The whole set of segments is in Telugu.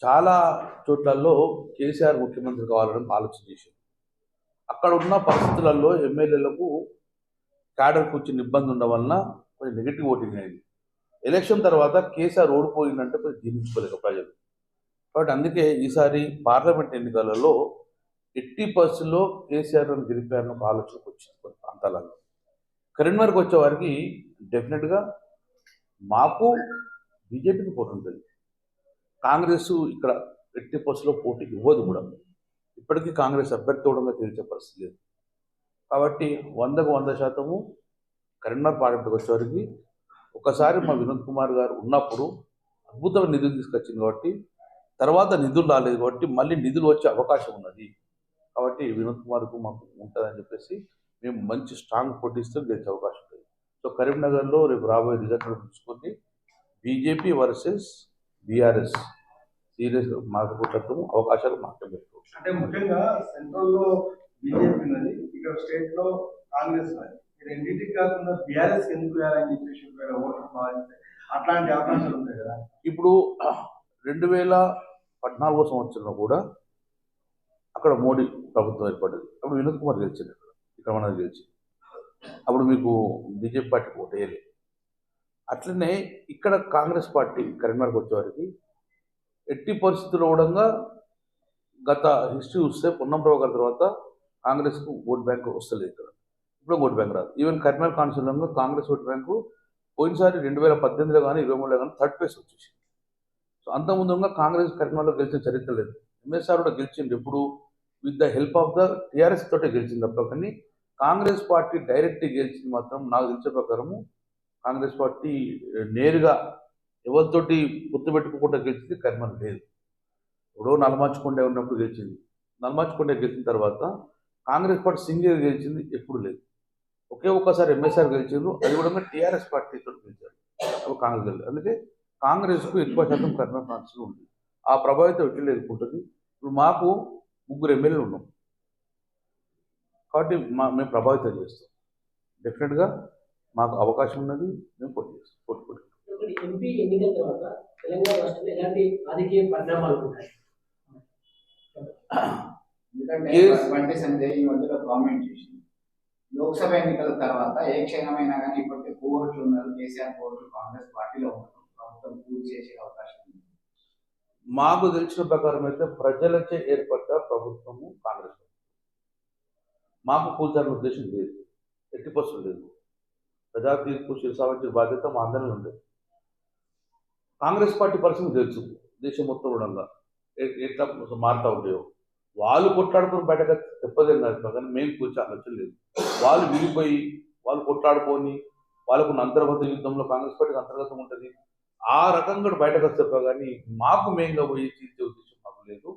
చాలా చోట్లలో కేసీఆర్ ముఖ్యమంత్రి కావాలని ఆలోచన చేశారు. అక్కడ ఉన్న పరిస్థితులలో ఎమ్మెల్యేలకు క్యాడర్కు వచ్చిన ఇబ్బంది ఉండడం వలన కొంచెం నెగిటివ్ ఓటింగ్ అయింది. ఎలక్షన్ తర్వాత కేసీఆర్ ఓడిపోయిందంటే కొంచెం జీర్ణించుకోలేక ప్రజలు. కాబట్టి అందుకే ఈసారి పార్లమెంట్ ఎన్నికలలో 80% కేసీఆర్ గెలిపారని ఒక ఆలోచనకు వచ్చింది కొన్ని ప్రాంతాలలో. కరీంనగర్కి వచ్చే వారికి డెఫినెట్గా మాకు బీజేపీకి పోటీ ఉంటుంది. కాంగ్రెస్ ఇక్కడ 80% పోటీ ఇవ్వదు కూడా. ఇప్పటికీ కాంగ్రెస్ అభ్యర్థి కూడా తేల్చే పరిస్థితి లేదు. కాబట్టి 100% కరీంనగర్ పార్లమెంట్కి వచ్చేవారికి ఒకసారి మా వినోద్ కుమార్ గారు ఉన్నప్పుడు అద్భుతమైన నిధులు తీసుకొచ్చింది కాబట్టి, తర్వాత నిధులు రాలేదు కాబట్టి మళ్ళీ నిధులు వచ్చే అవకాశం ఉన్నది. కాబట్టి వినోద్ కుమార్కు మాకు ఉంటుందని చెప్పేసి మేము మంచి స్ట్రాంగ్ పోటీస్తే గెలిచే అవకాశం ఉంటుంది. సో కరీంనగర్లో రేపు రాబోయే రిజల్ట్ చూసుకొని బీజేపీ వర్సెస్ బీఆర్ఎస్ సీరియస్ మాట్లాడటం అవకాశాలు మాత్రమే. అంటే ముఖ్యంగా సెంట్రల్ లో బీజేపీ ఉన్నది, ఇక్కడ స్టేట్ లో కాంగ్రెస్ ఉన్నది. రెండింటికి కాకుండా బీఆర్ఎస్ ఎందుకు వేయాలని చెప్పేసి ఓటర్ భావిస్తే అట్లాంటి అవకాశాలు ఉంటాయి కదా. ఇప్పుడు 2014 సంవత్సరంలో కూడా అక్కడ మోడీ ప్రభుత్వం ఏర్పడ్డది. అప్పుడు వినోద్ కుమార్ గెలిచింది, ఇక్కడ మనది గెలిచి. అప్పుడు మీకు బీజేపీ పార్టీ ఓటు వేయలేదు. అట్లనే ఇక్కడ కాంగ్రెస్ పార్టీ కరీంనగర్కి వచ్చేవారికి ఎట్టి పరిస్థితుల్లో కూడా గత హిస్టరీ చూస్తే పొన్నం ప్రభాకర్ గారి తర్వాత కాంగ్రెస్కు ఓట్ బ్యాంక్ వస్తలేదు. ఇక్కడ ఇప్పుడు ఓట్ బ్యాంక్ రాదు. ఈవెన్ కరీంనగర్ కాన్స్టిట్యూన్సీలో కాంగ్రెస్ ఓట్ బ్యాంకు పోయినసారి 2018లో కానీ 2023లో కానీ థర్డ్ ప్లేస్ వచ్చేసింది. సో అంతకుముందు కాంగ్రెస్ కరీంనగర్లో గెలిచిన చరిత్ర లేదు. ఎంఎస్ఆర్ కూడా గెలిచింది ఎప్పుడు with the help of the TRS తోటే గెలిచింది తప్ప. కానీ కాంగ్రెస్ పార్టీ డైరెక్ట్ గెలిచింది మాత్రం నాకు తెలిసే ప్రకారము కాంగ్రెస్ పార్టీ నేరుగా ఎవరితోటి గుర్తు పెట్టుకోకుండా గెలిచింది కరీంనగర్ లేదు. ఇప్పుడు నల్లమాచుకొండ ఉన్నప్పుడు గెలిచింది. నల్లమాచుకొండ గెలిచిన తర్వాత కాంగ్రెస్ పార్టీ సింగిల్ గెలిచింది ఎప్పుడు లేదు. ఒక్కసారి ఎంఎస్ఆర్ గెలిచారు, అది కూడా టీఆర్ఎస్ పార్టీతో గెలిచారు. అప్పుడు కాంగ్రెస్ గెలిచారు. అందుకే కాంగ్రెస్కు ఎక్కువ శాతం కరీంనగర్ కాన్స్టిట్యూన్సీ ఉంది. ఆ ప్రభావితం ఎట్లా ఎదుర్కొంటుంది. ఇప్పుడు మాకు 3 ఎమ్మెల్యేలు ఉన్నాం కాబట్టి మేము ప్రభావితం చేస్తాం. డెఫినెట్గా మాకు అవకాశం ఉన్నది, మేము పోటీ చేస్తాం. ఎంపీ ఎన్నికల తర్వాత తెలంగాణ రాష్ట్రంలో ఎలాంటి రాజకీయ పరిణామాలు ఉంటాయి? ఎందుకంటే బండి సంజయ్ ఈ మధ్యలో కామెంట్ చేసింది, లోక్సభ ఎన్నికల తర్వాత ఏ క్షణమైనా కానీ ఇప్పటికే కోర్టులు ఉన్నారు, కేసీఆర్ కోర్టు కాంగ్రెస్ పార్టీలో ఉన్నారు, ప్రభుత్వం పూర్తి చేసే అవకాశం ఉంది. మాకు తెలిసిన ప్రకారం అయితే ప్రజలచే ఏర్పడ్డ ప్రభుత్వము కాంగ్రెస్. మాకు కూల్చాలని ఉద్దేశం లేదు, 80% లేదు. ప్రజా తీర్పు శిరసావహించిన బాధ్యత మా అందరినీ ఉండేది. కాంగ్రెస్ పార్టీ పరిస్థితి తెలుసు, దేశం మొత్తం కూడా ఎట్లా మారుతూ ఉంటాయో. వాళ్ళు కొట్లాడుకుని బయటకు తెప్పదేం కాదు, కానీ మేము కూర్చో ఆలోచన లేదు. వాళ్ళు విడిపోయి వాళ్ళు కొట్లాడుకొని వాళ్ళకు అంతర్గత యుద్ధంలో కాంగ్రెస్ పార్టీకి అంతర్గతం ఉంటుంది. ఆ రకంగా బయటకు వస్తే కానీ మాకు మెయిన్గా పోయి తీర్చే ఉద్దేశం మాకు లేదు.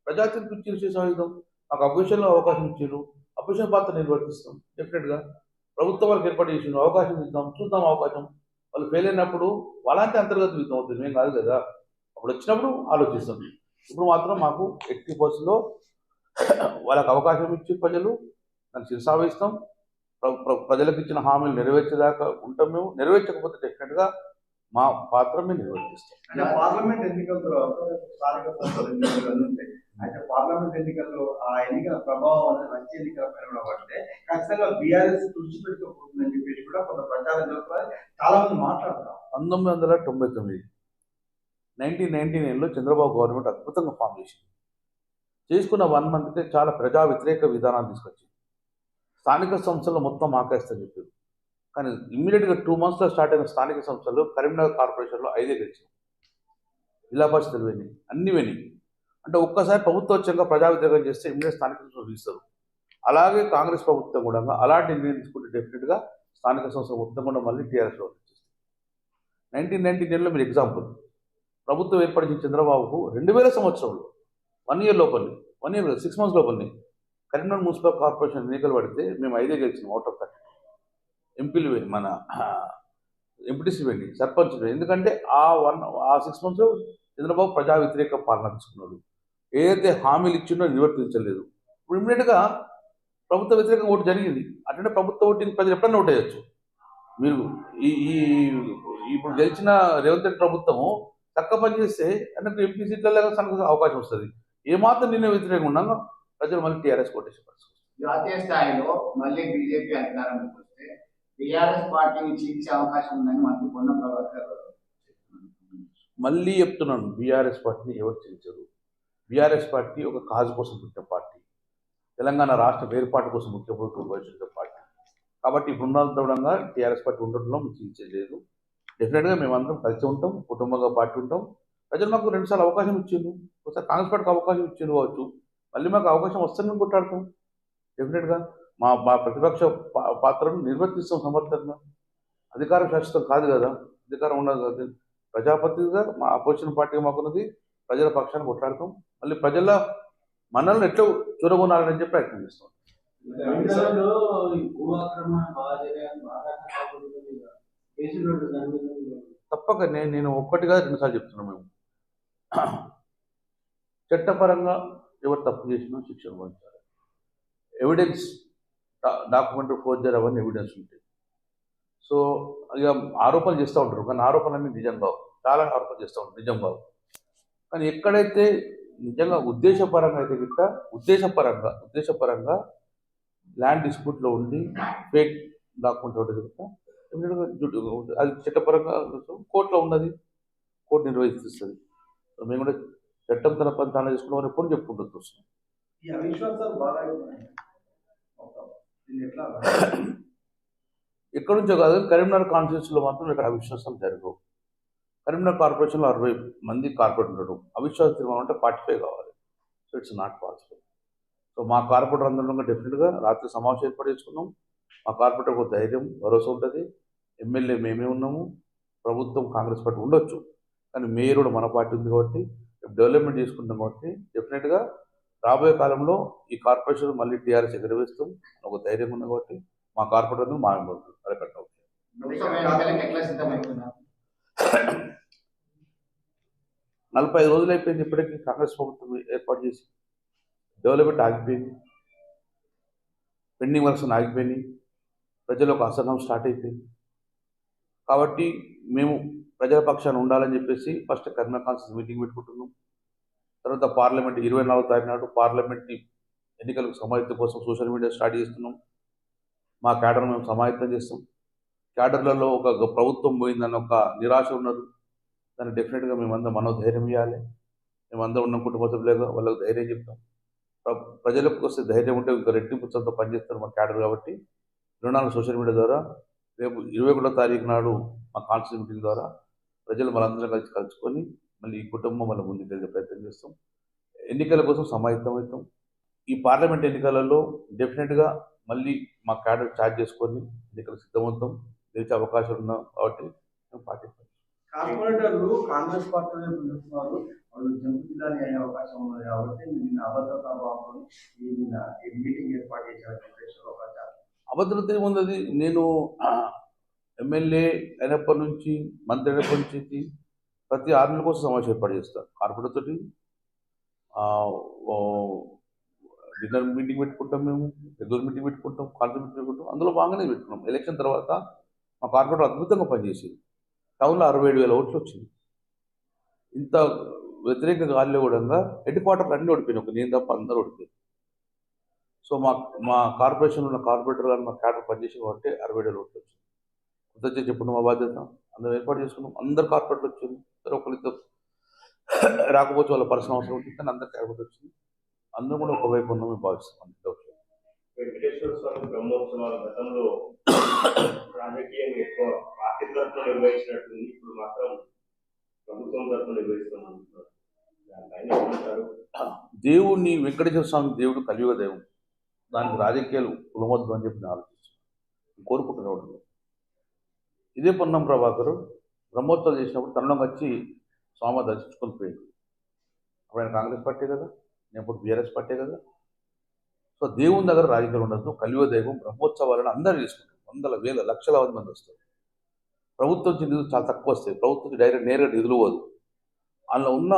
ప్రజా తీర్పు ఇచ్చి చేసాయుధం మాకు అపోజిషన్లో అవకాశం ఇచ్చారు, అపోజిషన్ పాత్ర నిర్వర్తిస్తాం. డెఫినెట్గా ప్రభుత్వం వాళ్ళకి ఏర్పాటు చేసిన అవకాశం ఇద్దాం, చూద్దాం. అవకాశం వాళ్ళు ఫెయిల్ అయినప్పుడు వాళ్ళంటే అంతర్గత యుద్ధం అవుతుంది, మేము కాదు కదా. అప్పుడు వచ్చినప్పుడు ఆలోచిస్తాం. ఇప్పుడు మాత్రం మాకు 80%లో వాళ్ళకి అవకాశం ఇచ్చి ప్రజలు దాన్ని శిరసావహిస్తాం. ప్రజలకు ఇచ్చిన హామీలు నెరవేర్చేదాకా ఉంటాం. మేము నెరవేర్చకపోతే డెఫినెట్గా మా పాత్ర మేము నిర్వర్తిస్తాం. అంటే పార్లమెంట్ ఎన్నికల తర్వాత స్థానిక సంస్థల ఎన్నికలు ఉంటాయి. అయితే పార్లమెంట్ ఎన్నికల్లో ఆ ఎన్నికల ప్రభావం అనేది వచ్చే ఎన్నికల పైన కూడా పడితే ఖచ్చితంగా బీఆర్ఎస్ తుడిచిపెట్టుకోబోతుందని చెప్పేసి కూడా కొంత ప్రచారం జరుగుతుంది, చాలా మంది మాట్లాడతారు. 1999 1999లో చంద్రబాబు గవర్నమెంట్ అద్భుతంగా ఫామ్ చేసింది. చేసుకున్న 1 మంత్కే చాలా ప్రజా వ్యతిరేక విధానాలు తీసుకొచ్చింది. స్థానిక సంస్థలు మొత్తం ఆకేస్తని చెప్పారు. కానీ ఇమ్మీడియట్గా 2 మంత్స్లో స్టార్ట్ అయిన స్థానిక సంస్థలు కరీంనగర్ కార్పొరేషన్లో 5 గెలిచాయి. జిల్లా పరిషత్తులు పోయినాయి, అన్ని పోయినాయి. అంటే ఒక్కసారి ప్రభుత్వ వచ్చాక ప్రజా వ్యతిరేకం చేస్తే ఇమ్మీడియట్ స్థానిక సంస్థలు తీస్తారు. అలాగే కాంగ్రెస్ ప్రభుత్వం కూడా అలాంటి నిర్ణయం తీసుకుంటే డెఫినెట్గా స్థానిక సంస్థలు మొత్తం కూడా మళ్ళీ టీఆర్ఎస్లో వచ్చేస్తుంది. 1999లో మీరు ఎగ్జాంపుల్, ప్రభుత్వం ఏర్పడిన చంద్రబాబుకు 2000 సంవత్సరంలో 1 ఇయర్ లోపలనే, 1 ఇయర్ 6 మంత్స్ లోపలనే కరీంనగర్ మున్సిపల్ కార్పొరేషన్ ఎన్నికలు పడితే మేము 5 గెలిచినాం అవుట్ ఆఫ్ 30. ఎంపీలు మన ఎంపీటీసీ వెళ్ళి సర్పంచ్. ఎందుకంటే ఆ 6 మంత్స్లో చంద్రబాబు ప్రజా వ్యతిరేక పాలన తీసుకున్నాడు. ఏదైతే హామీలు ఇచ్చిండో నిర్వర్తించలేదు. ఇప్పుడు ఇమ్మీడియట్గా ప్రభుత్వ వ్యతిరేక ఓటు జరిగింది. అట్లనే ప్రభుత్వ ఓటింగ్ ప్రజలు ఎప్పుడైనా ఓటు వేయచ్చు. మీరు ఈ ఇప్పుడు గెలిచిన రేవంత్ రెడ్డి ప్రభుత్వము చక్క పని చేస్తే ఆయనకు ఎంపీ సీట్లలో తనకు అవకాశం వస్తుంది. ఏమాత్రం నిన్న వ్యతిరేకంగా ఉన్నాక ప్రజలు మళ్ళీ టీఆర్ఎస్ కొట్టేసే పరిస్థితి. జాతీయ స్థాయిలో మళ్ళీ బీజేపీ అధికారంలోకి వస్తే టీఆర్ఎస్ పార్టీని చీల్చే అవకాశం ఉందని మంత్రి పొన్నం ప్రభాకర్ మళ్ళీ చెప్తున్నాను, బీఆర్ఎస్ పార్టీని ఎవరు చేయించరు. బీఆర్ఎస్ పార్టీ ఒక కాజు కోసం పుట్టిన పార్టీ, తెలంగాణ రాష్ట్ర ఏర్పాటు కోసం ముఖ్యమైన పార్టీ. కాబట్టి ఇప్పుడు ఉన్నంతగా టీఆర్ఎస్ పార్టీ ఉండడంలో చీల్చేయలేదు. డెఫినెట్గా మేమందరం కలిసి ఉంటాం, కుటుంబంగా పార్టీ ఉంటాం. ప్రజలు మాకు 2 సార్లు అవకాశం ఇచ్చిండ్రు, ఒకసారి కాంగ్రెస్ పార్టీకి అవకాశం ఇచ్చిండ్రు కావచ్చు, మళ్ళీ మాకు అవకాశం వస్తే మేము కొట్టాడతాం. డెఫినెట్గా మా మా ప్రతిపక్ష పాత్రను నిర్వర్తిస్తాం సమర్థంగా. అధికారం శాశ్వతం కాదు కదా, అధికారం ఉండదు కదా. ప్రజాపతిగా మా అపోజిషన్ పార్టీగా మాకున్నది, ప్రజల పక్షాన్ని కొట్లాడతాం. మళ్ళీ ప్రజల మనల్ని ఎట్లా చూరగొనాలని చెప్పి ప్రయత్నం చేస్తాం. తెలంగాణలో ఈ భూ ఆక్రమణ బాగా జరిగాయని బాగా కేసులు దాని మీద తప్పక నేను ఒక్కటిగా 2 సార్లు చెప్తున్నాను. మేము చట్టపరంగా ఎవరు తప్పు చేసినా శిక్ష అనుభవించాలి. ఎవిడెన్స్, డాక్యుమెంటరీ ఫోర్జరీ అవన్నీ ఎవిడెన్స్ ఉంటాయి. సో ఇక ఆరోపణలు చేస్తూ ఉంటారు, కానీ ఆరోపణలన్నీ నిజం కావు. చాలా ఆరోపణలు చేస్తూ ఉంటారు, నిజం కావు. కానీ ఎక్కడైతే నిజంగా ఉద్దేశపరంగా అయితే గిట్ట ఉద్దేశపరంగా ల్యాండ్ డిస్ప్యూట్లో ఉండి ఫేక్ డాక్యుమెంట్ ఒకటి గిట్ట అది చట్టపరంగా కోర్టులో ఉన్నది, కోర్టు నిర్వహిస్తుంది. సో మేము కూడా చట్టం తన పని తాను చేసుకున్నామని ఎప్పుడు చెప్పుకుంటూ వస్తున్నాం. ఈ అవిశ్వాసాలు బాగా ఎట్లా ఎక్కడి నుంచో కాదు, కరీంనగర్ కాన్స్టిట్యూన్సీలో మాత్రం ఇక్కడ అవిశ్వాసాలు జరగవు. కరీంనగర్ కార్పొరేషన్లో 60 మంది కార్పొరేటర్ ఉండడం, అవిశ్వాస తీర్మానం అంటే 45 కావాలి. So it's not possible. So మా కార్పొరేటర్ అందరం డెఫినెట్గా రాత్రి సమావేశం ఏర్పాటు చేసుకున్నాం. మా కార్పొరేటర్ ఒక ధైర్యం, భరోసా ఉంటుంది. ఎమ్మెల్యే మేమే ఉన్నాము, ప్రభుత్వం కాంగ్రెస్ పార్టీ ఉండొచ్చు, కానీ మేయర్ కూడా మన పార్టీ ఉంది కాబట్టి డెవలప్మెంట్ చేసుకుంటాం. కాబట్టి డెఫినెట్గా రాబోయే కాలంలో ఈ కార్పొరేషన్ మళ్ళీ టీఆర్ఎస్ ఎగరవేస్తాం ఒక ధైర్యం ఉంది. కాబట్టి మా కార్పొరేటర్ మా అరకట్ట అవుతుంది. లోక్సభ ఎన్నికలకు ఎట్లా సిద్ధమవుతున్నారు? 45 రోజులు అయిపోయింది ఇప్పటికీ కాంగ్రెస్ ప్రభుత్వం ఏర్పాటు చేసి. డెవలప్మెంట్ ఆగిపోయింది, పెండింగ్ వర్క్స్ ఆగిపోయినాయి, ప్రజలు ఒక అసహనం స్టార్ట్ అయిపోయింది. కాబట్టి మేము ప్రజల పక్షాన్ని ఉండాలని చెప్పేసి ఫస్ట్ కరీంనగర్ కాన్స్టిట్యూన్సీ మీటింగ్ పెట్టుకుంటున్నాం. తర్వాత పార్లమెంట్ 24వ తారీఖు నాడు పార్లమెంట్ ఎన్నికలకు సమాయత్తం కోసం సోషల్ మీడియా స్టార్ట్ చేస్తున్నాం. మా క్యాడర్ను మేము సమాయత్తం చేస్తాం. క్యాడర్లలో ఒక ప్రభుత్వం పోయిందన్న ఒక నిరాశ ఉన్నారు, దాన్ని డెఫినెట్గా మేమందరం మనోధైర్యం ఇవ్వాలి. మేమందరం ఉన్న కుటుంబ సభ్యులుగా వాళ్ళకు ధైర్యం చెప్తాం. ప్రజలకు వస్తే ధైర్యం ఉంటే ఇంకా రెట్టింపుతో పనిచేస్తారు మా క్యాడర్. కాబట్టి 24 సోషల్ మీడియా ద్వారా, రేపు 21వ తారీఖు నాడు మా కాన్స్టిట్యూన్సీ మీటింగ్ ద్వారా ప్రజలు మనందరం కలుసుకొని మళ్ళీ ఈ కుటుంబం మళ్ళీ ముందుకెళ్ళే ప్రయత్నం చేస్తాం. ఎన్నికల కోసం సమాయత్తం అవుతాం. ఈ పార్లమెంట్ ఎన్నికలలో డెఫినెట్గా మళ్ళీ మా క్యాడర్ ఛార్జ్ చేసుకొని ఎన్నికలకు సిద్ధమవుతాం. గెలిచే అవకాశాలు ఉన్నాం కాబట్టి మేము పాటిస్తాం. కార్పొరేటర్లు కాంగ్రెస్ పార్టీలో పిలుస్తున్నారు, వాళ్ళు జంపు జిల్లాని అయ్యే అవకాశం ఉన్నది. కాబట్టి నిన్న అభద్రతా భావంతో ఈ మీటింగ్ ఏర్పాటు చేశారు. అభద్రత ఏమున్నది? నేను ఎమ్మెల్యే అయినప్పటి నుంచి, మంత్రి అయినప్పటి నుంచి ప్రతి 6 నెలల కోసం సమావేశం ఏర్పాటు చేస్తాను. కార్పొరేటర్ తోటి డిన్నర్ మీటింగ్ పెట్టుకుంటాం, మేము రెగ్యులర్ మీటింగ్ పెట్టుకుంటాం, కాన్ఫరెన్స్ మీటింగ్ పెట్టుకుంటాం. అందులో బాగానే పెట్టుకున్నాం. ఎలక్షన్ తర్వాత మా కార్పొరేటర్ అద్భుతంగా పనిచేసింది. టౌన్లో 67,000 ఓట్లు వచ్చింది. ఇంత వ్యతిరేక గాలిలో కూడా హెడ్ క్వార్టర్లు అన్నీ ఓడిపోయినాయి, ఒక నేను తప్ప అందరూ ఓడిపోయింది. సో మా కార్పొరేషన్లో ఉన్న కార్పొరేటర్ కానీ మా క్యాడర్ పనిచేసిన కాబట్టి 67,000 ఓట్లు వచ్చింది. కొత్త చెప్పుకున్నాం మా బాధ్యత, అందరం ఏర్పాటు చేసుకున్నాం. అందరు కార్పొరేటర్లు వచ్చింది, ఒకరిద్దరు రాకపోతే వాళ్ళ పర్సనల్ అవసరం ఉంటుంది, కానీ అందరు కార్పొరేటర్ వచ్చింది. అందరం కూడా ఒకవైపు ఉన్నామని భావిస్తాం. వెంకటేశ్వర స్వామి బ్రహ్మోత్సవాల గతంలో రాజకీయంగా ఎక్కువ పార్టీ తరఫున నిర్వహించినట్టుంది, ఇప్పుడు మాత్రం ప్రభుత్వం తరఫున నిర్వహిస్తామంటున్నారు. దేవుణ్ణి వెంకటేశ్వర స్వామి దేవుడు కలియుగ దైవం, దానికి రాజకీయాలు కులమొద్దు అని చెప్పి నేను ఆలోచిస్తున్నాను, కోరుకుంటున్నాడు. ఇదే పొన్నం ప్రభాకర్ బ్రహ్మోత్సవాలు చేసినప్పుడు తనలో వచ్చి స్వామి దర్శించుకొని పోయింది. అప్పుడు ఆయన కాంగ్రెస్ పార్టీ కదా, నేను ఇప్పుడు బీఆర్ఎస్ పార్టీ కదా. సో దేవుని దగ్గర రాజకీయాలు ఉండదు. కలియుగ దైవం బ్రహ్మోత్సవాలను అందరూ చేసుకుంటారు. వందల వేల లక్షలాది మంది వస్తారు. ప్రభుత్వం నుంచి నిధులు చాలా తక్కువ వస్తాయి. ప్రభుత్వం నుంచి డైరెక్ట్ నేరుగా నిధులు పోదు. అందులో ఉన్న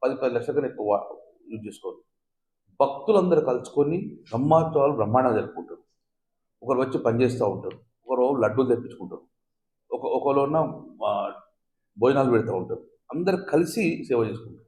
10 లక్షల కన్నా ఎక్కువ యూజ్ చేసుకోవాలి. భక్తులందరూ కలుసుకొని బ్రహ్మోత్సవాలు బ్రహ్మాండంగా జరుపుకుంటారు. ఒకరు వచ్చి పనిచేస్తూ ఉంటారు, ఒకరు లడ్డూలు తెప్పించుకుంటారు, ఒకరు ఉన్న భోజనాలు పెడతా ఉంటారు. అందరు కలిసి సేవ చేసుకుంటారు.